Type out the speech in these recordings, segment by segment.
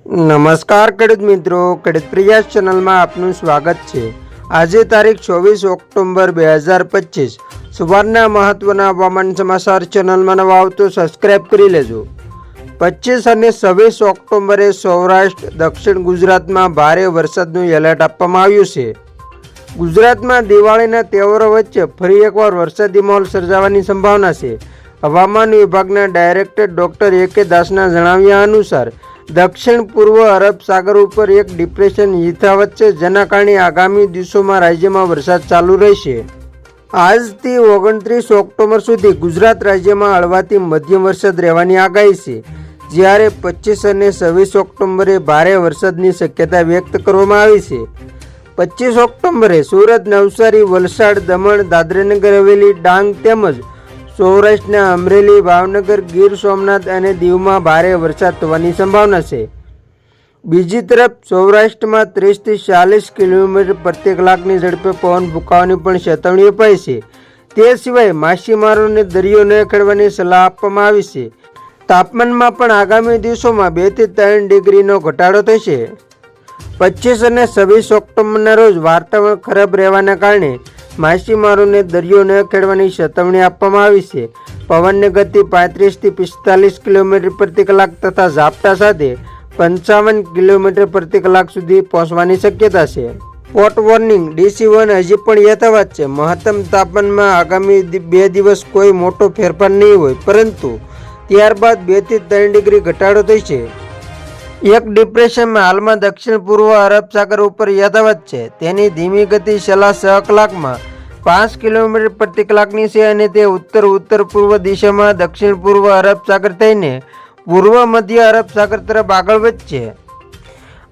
નમસ્કાર ખેડૂત મિત્રો, ખેડૂત પ્રયાસ ચેનલમાં આપનું સ્વાગત છે। આજે તારીખ 24 ઓક્ટોબર 2025 સવારના મહત્વના હવામાન સમાચાર ચેનલમાં નવા આવો તો સબસ્ક્રાઇબ કરી લેજો। 25 અને 26 ઓક્ટોબરે સૌરાષ્ટ્ર દક્ષિણ ગુજરાતમાં ભારે વરસાદનું એલર્ટ આપવામાં આવ્યું છે। ગુજરાતમાં દિવાળીના તહેવારો વચ્ચે ફરી એકવાર વરસાદી માહોલ સર્જાવાની સંભાવના છે। હવામાન વિભાગના ડાયરેક્ટર ડોક્ટર એ.કે. દાસના જણાવ્યા અનુસાર દક્ષિણ પૂર્વ અરબ સાગર ઉપર એક ડિપ્રેશન યથાવત છે, જેના કારણે આગામી દિવસોમાં રાજ્યમાં વરસાદ ચાલુ રહેશે। આજથી 29 ઓક્ટોબર સુધી ગુજરાત રાજ્યમાં હળવાથી મધ્યમ વરસાદ રહેવાની આગાહી છે, જ્યારે 25 અને 26 ઓક્ટોબરે ભારે વરસાદની શક્યતા વ્યક્ત કરવામાં આવી છે। 25 ઓક્ટોબરે સુરત, નવસારી, વલસાડ, દમણ, દાદરાનગર હવેલી, ડાંગ તેમજ સૌરાષ્ટ્રના અમરેલી, ભાવનગર, ગીર સોમનાથ અને દીવમાં ભારે વરસાદ થવાની સંભાવના છે। બીજી તરફ સૌરાષ્ટ્રમાં 30 થી 40 કિલોમીટર પ્રતિ કલાકની ઝડપે પવન ફૂંકાવાની પણ ચેતવણી અપાઈ છે। તે સિવાય માછીમારોને દરિયો ન ખેડવાની સલાહ આપવામાં આવી છે। તાપમાનમાં પણ આગામી દિવસોમાં 2 થી 3 ડિગ્રીનો ઘટાડો થશે। 25 અને 26 ઓક્ટોબરના રોજ વાતાવરણ ખરાબ રહેવાના કારણે માછીમારોને દરિયો ન ખેડવાની ચેતવણી આપવામાં આવી છે। પવનની ગતિ 35 થી 45 કિલોમીટર પ્રતિ કલાક તથા ઝાપટા સાથે 55 કિલોમીટર પ્રતિ કલાક સુધી પહોંચવાની શક્યતા છે। હોટ વોર્નિંગ DC1 હજી પણ યથાવત છે। મહત્તમ તાપમાનમાં આગામી 2 દિવસ કોઈ મોટો ફેરફાર નહીં હોય, પરંતુ ત્યારબાદ 2 થી 3 ડિગ્રી ઘટાડો થશે। એક ડિપ્રેશનમાં હાલમાં દક્ષિણ પૂર્વ અરબ સાગર ઉપર યથાવત છે। તેની ધીમી ગતિ છેલ્લા 6 કલાકમાં 5 કિલોમીટર પ્રતિ કલાકની છે અને તે ઉત્તર ઉત્તર પૂર્વ દિશામાં દક્ષિણ પૂર્વ અરબ સાગર થઈને પૂર્વ મધ્ય અરબ સાગર તરફ આગળ વધશે।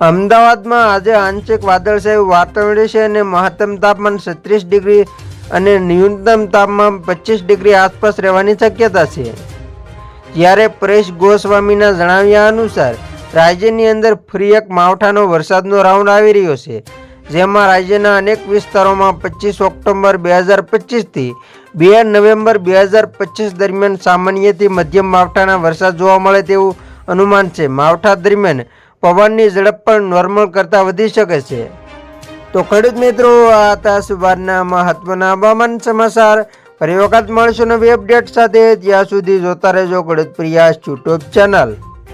અમદાવાદમાં આજે આંશિક વાદળછાયું વાતાવરણ રહેશે અને મહત્તમ તાપમાન 36 ડિગ્રી અને ન્યૂનતમ તાપમાન 25 ડિગ્રી આસપાસ રહેવાની શક્યતા છે। જ્યારે પરેશ ગોસ્વામીના જણાવ્યા અનુસાર રાજ્યની અંદર ફરી એક માવઠાનો વરસાદનો રાઉન્ડ આવી રહ્યો છે, જેમાં રાજ્યના અનેક વિસ્તારોમાં 25 ઓક્ટોબર 2025 થી 2 નવેમ્બર 2025 દરમિયાન સામાન્યથી મધ્યમ માવઠાના વરસાદ જોવા મળે તેવું અનુમાન છે। માવઠા દરમિયાન પવનની ઝડપ પણ નોર્મલ કરતાં વધી શકે છે। તો ખેડૂત મિત્રો, આ હતા સવારના મહત્વના હવામાન સમાચાર। ફરી વખત મળશું નવી અપડેટ સાથે। ત્યાં સુધી જોતા રહેજો ખેડૂત પ્રયાસ યુટ્યુબ ચેનલ।